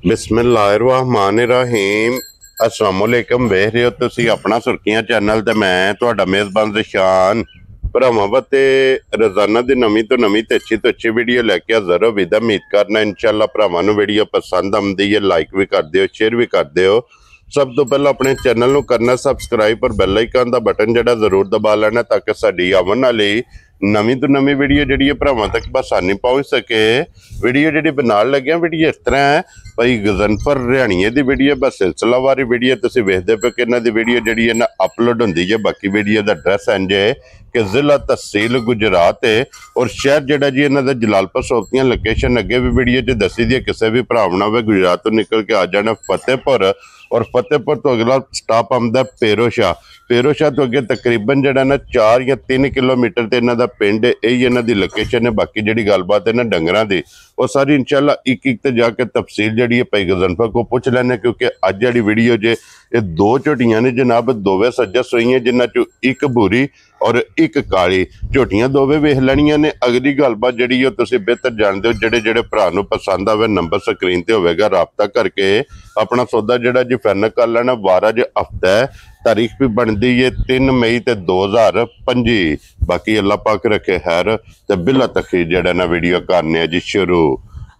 बिस्मिल्लाहिर्रहमानिर्रहीम अस्सलामुअलैकुम वेख रहे हो तुसी अपना सुर्खियां चैनल ते मैं तुहाडा मेज़बान रिशान भरावां वास्ते रोजाना दी नवीं तो अच्छी वीडियो लैके हाज़र हो। विदा उम्मीद करना इंशाअल्लाह भरावां नूं वीडियो पसंद आउंदी है। लाइक भी कर दिओ, शेयर भी कर दिओ। सब तो पहला अपने चैनल नूं करना सबसक्राइब और बेल आइकन दा बटन जिहड़ा जरूर दबा लेना ताकि साडी आवन वाली नवीं तो नवीं वीडियो जिहड़ी है भरावां तक बसानी पहुंच सके। वीडियो जिहड़ी बनाउण लग्या वीडियो इस तरह है भाई गजनफर हरियाणिए दी वीडियो बस सिलसिलावारी वीडियो तुसीं वेखदे पे कि इन्हां दी वीडियो जिहड़ी है ना अपलोड हुंदी है। बाकी वीडियो दा एड्रैस इंज है कि जिला तहसील गुजरात है और शहर जिहड़ा जी इन्हां दा जलालपुर सोपतियां लोकेशन अगे भी वीडियो च दसी दी है। किसी भी भरा होवे गुजरात तो निकल के आ जाना फतेहपुर और फतेहपुर तो अगला स्टॉप आंदा पेरोशाह। पेरोशाह तो अगे तकरीबन जिहड़ा ना 4 या 3 किलोमीटर ते इन्हां दा पिंड है। यही इन्हां दी लोकेशन है। बाकी जिहड़ी गलबात है ना डंगरां दी वो सारी इंशाअल्लाह एक एक ते जाके तफसील जिहड़ी है भाई गजनफर को पुछ लैने क्योंकि अज जिहड़ी वीडियो जे ये 2 झोटियां ने जनाब, दोवें सज्जस होईयां जिन्हां चों एक भूरी और एक काली। झोटियां दोवें वेख लैणियां ने। अगली गलबात जिहड़ी है तुसीं बेहतर जानदे हो। जिहड़े भरा नूं पसंद आवे नंबर स्क्रीन ते होवेगा, राबता करके अपना सौदा जिहड़ा जी फाइनल कर लेना। वारा जो हफ्ता है, तारीख भी बनती है 3 मई ते 2025। बाकी अल्लाह पाक रखे खैर ते बिला तखीर जिहड़ा ना वीडियो करने जी शुरू।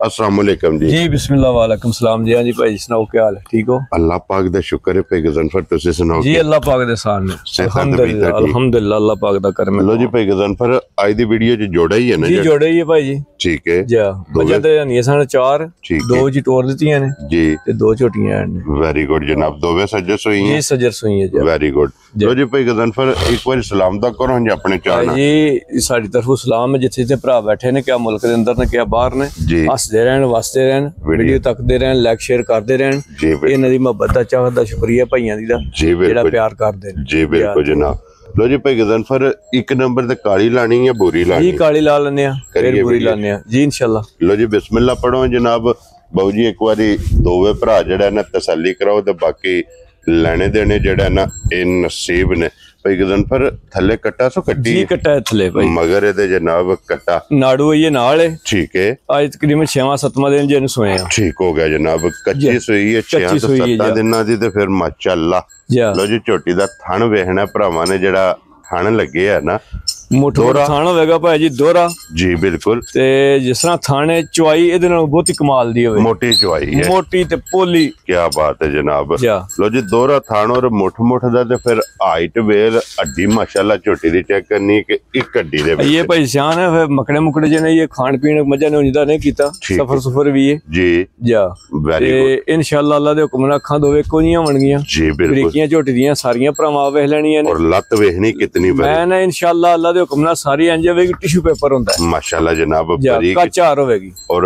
अस्सलाम वालेकुम जी। जी बिस्मिल्लाह वालेकुम सलाम जी। हाँ जी भाई सुनाओ क्या हाल है? ठीक हो? अल्लाह पाक दा शुक्र है। भाई गजनफर तुसीं सुनाओ जी अल्लाह पाक दे साथ में अल्हम्दुलिल्लाह अल्हम्दुलिल्लाह अल्लाह पाक दा करम है। लो जी भाई गजनफर आज दी वीडियो च जोड़ा ही है ना जी? जोड़ा ही है भाई जी। ठीक है जी मजा ते नहीं सन 4 2 जी टोर दित्तियां ने जी ते 2 झोटियां ने। वेरी गुड जनाब, दोवें सज्जस होई हैं जी सजस हुई है जी। Very good. लो जी भाई गजनफर एक बार सलाम दा करो जी अपने चाहना जी। साडी तरफों सलाम है जिथे जिथे भरा बैठे ने, क्या मुल्क दे अंदर ने क्या बाहर ने। जी हसदे रहन, वसदे रहन, वीडियो तकदे रहन, लाइक शेयर करदे रहन। जी इन्हां दी मोहब्बत दा चाह दा शुक्रिया भाइयां दी दा जी जेड़ा प्यार करदे ने। जी बिल्कुल जनाब। लो जी भाई गजनफर एक नंबर ते काली लानी या बोरी लानी? जी काली ला लेने फिर बुरी लाने जी इंशाल्लाह। लो जी बिस्मिल्लाह पढ़ो जनाब। बाबू जी एक बारी दोवे भरा जिहड़ा ना तसल्ली कराओ ते बाकी लेने देने जिहड़ा ना इन नसीब ने। भाई गजनफर थल्ले कट्टा सो कट्टी जी कट्टा है थल्ले भाई मगर ये जनाब कट्टा नाड़ू ये नाल है। ठीक है आज तकरीबन 6वां-7वां दिन जन सोए हैं। ठीक हो गया जनाब। कच्ची सुई है 6 से 7 दिनां दी ते फिर माशाअल्लाह। लो जी झोटी दा थण वेखना भरावां ने जिहड़ा थण लगे है ना मोटा थान होगा भाई जी दोहरा जी बिल्कुल। ते जिस तरह थाने चुआई इहदे नाल बहुत ही कमाल दी होवे, मोटी चुआई है, मोटी ते पोली। क्या बात है जनाब। लो जी दोहरा थान और मुठ मुठ दा ते फिर हाइट वेल हड्डी माशाल्लाह झोटी दी चेक करनी कि एक हड्डी दे ये भाई सियान है। फिर मकड़े मुकड़े जे ने ये खान पीन मजा ने उंदा नहीं कीता, सफर सुफर भी है जी जा। वेरी गुड इंशाअल्लाह अल्लाह दे हुक्म नाल अखां दोवे कोनियां बन गईयां जी बिल्कुल। बरीकियां झोटी दियां सारियां भरावां वेख लेणियां ने और लत वेखनी कितनी बड़ी। मैं ना इंशाअल्लाह अल्लाह दे हुक्म नाल सारी टिश्यू पेपर होता है माशाल्लाह जनाब। चार होगी और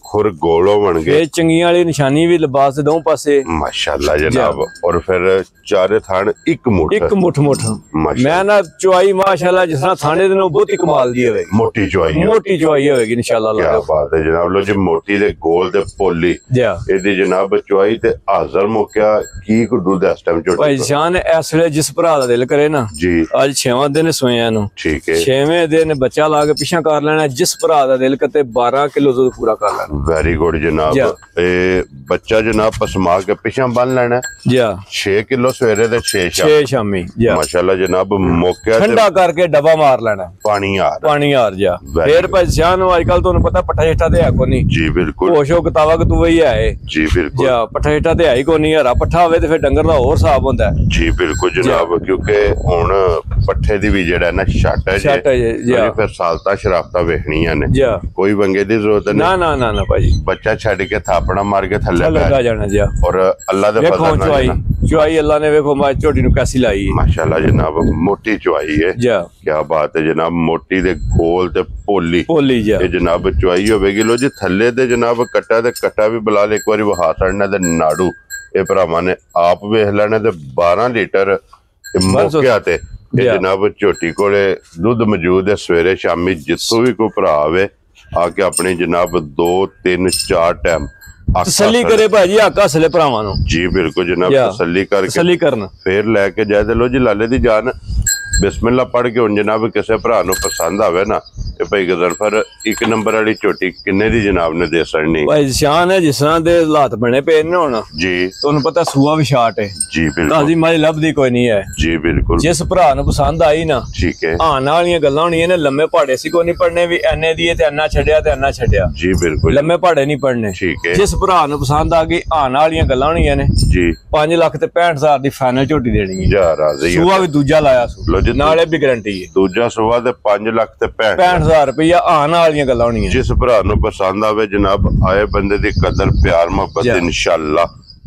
खुर गोल होणगे। चंगियां वाली निशानी भी लिबास दे दों पासे माशाल्लाह जनाब। और फिर चारे थान एक मुठ मैं ना चुआई माशाल्लाह जिस तरह थाने दे बहुत ही कमाल दी होगी। मोटी चुआई होगी इंशाल्लाह। क्या बात है जनाब। लो जी मोटी दे गोल दे पोली एदी जनाब चुआई ते हाजर मुक्या की को दूध इस टाइम झोटी भाई जान इस वेले जिस भरा दा दिल करे ना जी। आज 6वां दिन सोया नु ठीक है 6वें दिन बच्चा ला के पीछा कर लेना। जिस भरा दा दिल करते 12 किलो दूध पूरा कर लेना। वेरी गुड जनाब। ए बच्चा जनाब पसमा के पीछा बन लेना जी। 6 किलो सवेरे ते 6 शामी माशाल्लाह जनाब। मौके ठंडा करके डब्बा मार लेना पानी हार जा। फिर भाई जान आजकल तुहानू पता पट्ठा छट्ठा ते है कोनी जी बिल्कुल। होशो किताबा कि तू वही है जी बिल्कुल। पट्ठा छट्ठा ते है ही कोनी। हरा पट्ठा होवे ते फिर डंगर दा होर हिसाब हुंदा है जी बिल्कुल जनाब। क्योंकि हुण पट्ठे दी भी जेड़ा ना छट है फिर सालता शराफता वेखणियां ने। कोई वंगे दी जरूरत नहीं ना ना ना भाई। बच्चा छड़ के थापड़ा मार के थल्ले लगा जाना जी। और अल्लाह दे फजल नाल चुआई अल्लाह ने वेखो मां झोटी नु कैसी लाई माशाल्लाह जनाब। मोटी चुआई है क्या बात है जनाब। मोटी दे गोल ते पोली ये जनाब चुआई होवेगी। लो जी थल्ले दे जनाब कट्टा भी बिलाल एक बारी वहा छड़ना ते नाड़ू ए भरावां ने आप वेख लेने ते 12 लीटर मौके ते जनाब झोटी कोले दुध मौजूद है। सवेरे शामी जितों भी कोई भरा आवे आके अपने जनाब 2 3 4 टाइम तसल्ली करे भाजी आका असले भरावां नु जी बिल्कुल जनाब। तसल्ली करके फिर लेके जाए। लो जी लाले दी जान ਬਿਸਮਿਲ੍ਲਾ ਪੜ੍ਹ ਕੇ ਹੁਣ ਜਨਾਬ ਕਿਸੇ ਭਰਾ ਨੂੰ ਪਸੰਦ ਆਵੇ ਨਾ ਤੇ ਭਾਈ ਗਜ਼ਨਫਰ 1 ਨੰਬਰ ਵਾਲੀ ਝੋਟੀ ਕਿੰਨੇ ਦੀ ਜਨਾਬ ਨੇ ਦੇ ਸਕਣੀ? ਭਾਈ ਸ਼ਾਨ ਹੈ ਜਿਸ ਤਰ੍ਹਾਂ ਦੇ ਹਾਲਾਤ ਬਣੇ ਪਏ ਨੇ ਹੁਣ ਜੀ, ਤੁਹਾਨੂੰ ਪਤਾ ਸੂਆ ਵੀ ਸ਼ਾਰਟ ਹੈ ਜੀ ਬਿਲਕੁਲ, ਤਾਜ਼ੀ ਮਾਈ ਲੱਭਦੀ ਕੋਈ ਨਹੀਂ ਹੈ ਜੀ ਬਿਲਕੁਲ, ਜਿਸ ਭਰਾ ਨੂੰ ਪਸੰਦ ਆਈ ਨਾ ਠੀਕ ਹੈ, ਆਣ ਵਾਲੀਆਂ ਗੱਲਾਂ ਹੋਣੀਆਂ ਨੇ, ਲੰਮੇ ਪਹਾੜੇ ਸੀ ਕੋਈ ਨਹੀਂ ਪੜਨੇ ਵੀ ਐਨੇ ਦੀ ਤੇ ਐਨਾ ਛੱਡਿਆ ਤੇ ਐਨਾ ਛੱਡਿਆ, ਜੀ ਬਿਲਕੁਲ, ਲੰਮੇ ਪਹਾੜੇ ਨਹੀਂ ਪੜਨੇ, ਠੀਕ ਹੈ, ਜਿਸ ਭਰਾ ਨੂੰ ਪਸੰਦ ਆ ਗਈ ਆਣ ਵਾਲੀਆਂ ਗੱਲਾਂ ਹੋਣੀਆਂ ਨੇ ਜੀ 5 ਲੱਖ ਤੇ 65,000 ਦੀ ਫਾਈਨਲ ਝੋਟੀ ਦੇਣੀ ਹੈ। ਜਾ ਰਾਜ਼ੀ ਸੂਆ ਵੀ ਦੂਜਾ ਲਾਇਆ ਲੋ ਜੀ, ਨਾਲੇ ਵੀ ਗਾਰੰਟੀ ਹੈ, ਦੂਜਾ ਸੂਆ ਤੇ 5 ਲੱਖ ਤੇ 65,000 ਰੁਪਇਆ ਆਣ ਵਾਲੀਆਂ ਗੱਲਾਂ ਹੋਣੀਆਂ। ਜਿਸ ਭਰਾ ਨੂੰ ਪਸੰਦ ਆਵੇ ਜਨਾਬ ਆਏ ਬੰਦੇ ਦੀ ਕਦਰ ਪਿਆਰ ਮੁਹੱਬਤ ਇਨਸ਼ਾਅੱਲਾ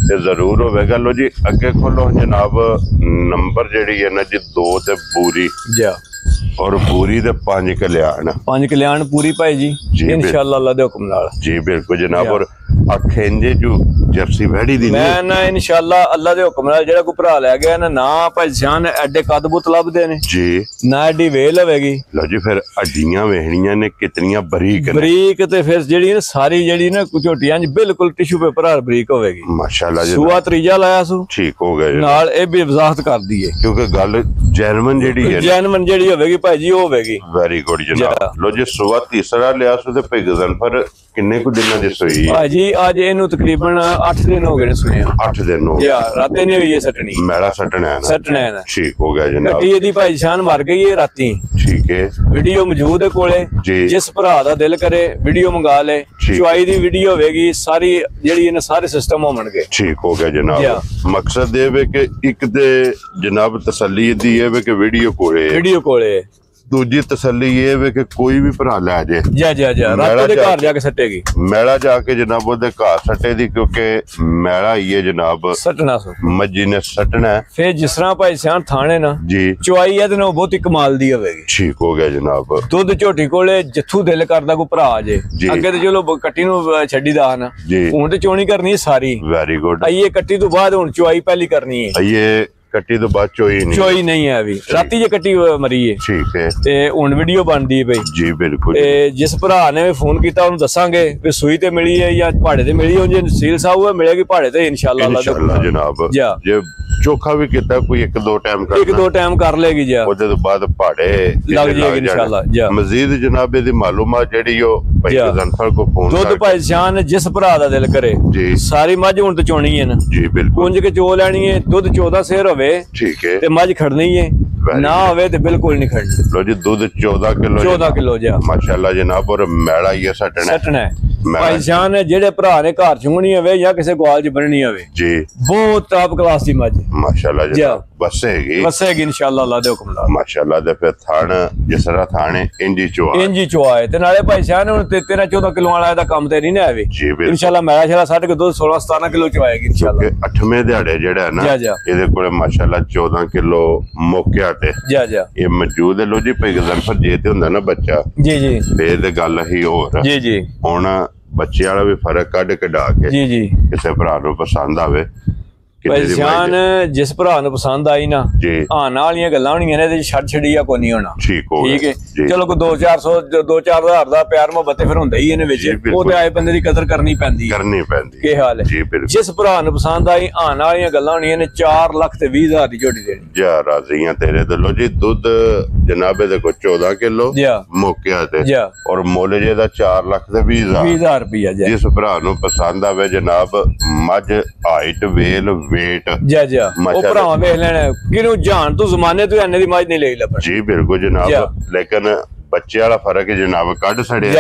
ਤੇ ਜ਼ਰੂਰ ਹੋਵੇਗਾ। ਲੋ ਜੀ ਅੱਗੇ ਖੋਲੋ ਜਨਾਬ ਨੰਬਰ ਜਿਹੜੀ ਹੈ ਨਾ ਜੀ 2 ਤੇ ਪੂਰੀ ਜਾ और पूरी दे 5 कल्याण 5 कल्याण पूरी भाई जी इंशाअल्लाह अल्लाह दे हुक्म नाल जी बिल्कुल जनाब। और अखेंजे जो जर्सी वैड़ी दी मैं ना इंशाअल्लाह अल्लाह दे हुक्म नाल जेड़ा को भरा ले गया ना भाई जान एडे कदबुत लभदे ने जी ना एडी वेल होवेगी। लो जी फिर हड्डियां वेखणियां ने कितनियां बरीक बरीक ते फिर जेड़ी ना सारी जेड़ी ना झोटियां बिल्कुल टिश्यू पेपर हर बरीक होवेगी माशाअल्लाह। सुआ त्रीजा लाया सु ठीक हो गए नाल ए भी वजाहत कर दी है क्योंकि गल जैनवन जेड़ी है जैनवन जेड़ी होवेगी भाई जी होवेगी। वेरी गुड जनाब। लो जी सुआ तीसरा लिया सु ते पिगजन पर किन्ने को दिनां दी सोई भाई जी आज इनु तकरीबन 8 दिन हो गए सुने 8 दिन हो गया रातें नहीं हुई है सटनी मेला सटना है ना ठीक हो गया जनाब। कटी दी भाई जान मर गई है राती ठीक है वीडियो मौजूद है कोले जिस भरा दा दिल करे वीडियो मंगा ले चुआई दी वीडियो होवेगी सारी जेड़ी ने सारे सिस्टम होणगे ठीक हो गया जनाब। मकसद ये वे कि एक दे जनाब तसल्ली दी है वे कि वीडियो कोले दूजी तसल्ली ये वे कि कोई भी भरा लै जा रात दे घर जाके सटेगी मैला जाके जनाब ओदे घर सटे दी क्योंकि मैला ही है जनाब सटना मज्जी ने सटना है। फिर जिस तरह भाई सियान थाने ना जी चुआई है ते बहुत ही कमाल दी होवेगी ठीक हो गया जनाब। दुध झोटी कोले जिथू दिल करदा कोई भरा आ जे अगे ते चलो कट्टी नु छड्डी दा ना हुन ते चोणी करनी है सारी वेरी गुड आइए कट्टी तो बाद हुन चुआई पहली करनी है आइए कट्टी तो बाद चोई नहीं है अभी राती जे कट्टी मरी है ठीक है ते हुन वीडियो बनदी है भाई जी बिल्कुल। ते जिस भरा ने फोन कीता उन्हें दसांगे भी सुई ते मिली है या पहाड़े ते मिली है जे सील साहब है मिलेगी पहाड़े ते इंशाअल्लाह जनाब। जे चोखा भी किता कोई 1-2 टाइम कर लेगी जा ओदे तो बाद पहाड़े लग जाएगी इंशाअल्लाह। मजीद जनाब दी मालूमात जेड़ी ओ भाई गजनफर को फोन दुध भाई जान जिस भरा दा दिल करे जी सारी मझ हुन ते चोणी है ना जी बिल्कुल कुंज के चो लेनी है दुध 14 सेर होवे ठीक है ते मझ खड़नी है ना होवे ते बिल्कुल नहीं खड़नी। लो जी दूध 14 किलो जा माशाल्लाह जनाब। और मैला ही सटना है भाई जान जेड़े भरा ने घर चुंगनी होवे या किसी ग्वाल च बननी होवे जी बहुत टॉप क्लास दी मझ माशाल्लाह जनाब बसेगी इंशाअल्लाह अल्लाह दे हुक्म नाल माशाल्लाह। दे फिर थान जिस तरह थाने इंजी चोआ है ते नाले भाई जान हुन 13-14 किलो वाला दा काम ते नहीं ना आवे जी इंशाअल्लाह मैला छला सट के दूध 16-17 किलो चवाएगी इंशाअल्लाह। 8वें दिहाड़े जेड़ा है ना इहदे कोले माशाल्लाह 14 किलो मौके ते ये मौजूद है। लो जी भाई गजनफर जे ते हुंदा ना बच्चा जी फिर ते गल ही होर जी हुन बच्चे वाला भी फर्क कड कढा के जी किसी भरा नूं पसंद आवे जान जिस भरा नूं पसंद आई ना आने वालियां गल्लां होणियां ने छड़ छड़िया कोई नहीं होना ठीक है चलो कोई 2-4 हज़ार दा प्यार मुहब्बत फिर हुंदा ही इहने विच ओह ते आए बंदे दी कदर करनी पैंदी की हाल है। जिस भरा नूं पसंद आई आने वालियां गल्लां होणियां ने 4 लाख ते 20 हज़ार दी झोटी देनी जा राज़ियां तेरे ते। लो जी दुध जनाब दे को 14 किलो मौके ते और मोल जे दा 4 लाख ते 20 हज़ार रुपया जिस भरा नूं पसंद आवे जनाब मझ हाइट वेल वेट जा ओ भरावा वेख लेना किनु जान तू जमाने तो एने दी मझ नहीं ले लबन जी बिल्कुल जनाब। लेकिन बच्चे वाला फर्क है जनाब कड सड़े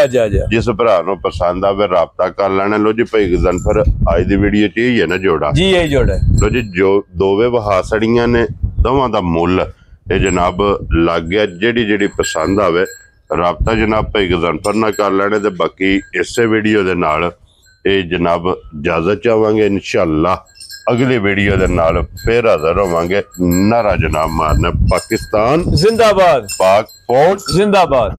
जिस भरा नूं पसंद आवे राबता कर लेना। लो जी भाई गजनफर आज दी वीडियो च ही है ना जोड़ा जी यही जोड़ा लो जी जो दोवे वहा सड़ियां ने दोवां दा मुल ये जनाब लग गया जेड़ी पसंद आवे राबता जनाब भाई गजनफर ना कर लेने ते बाकी इसे वीडियो दे नाल ये जनाब इजाजत चाहांगे इंशाअल्लाह। अगली वीडियो दे नाल फिर हाजिर होवांगे। नारा जनाब मारना पाकिस्तान जिंदाबाद पाक फौज जिंदाबाद।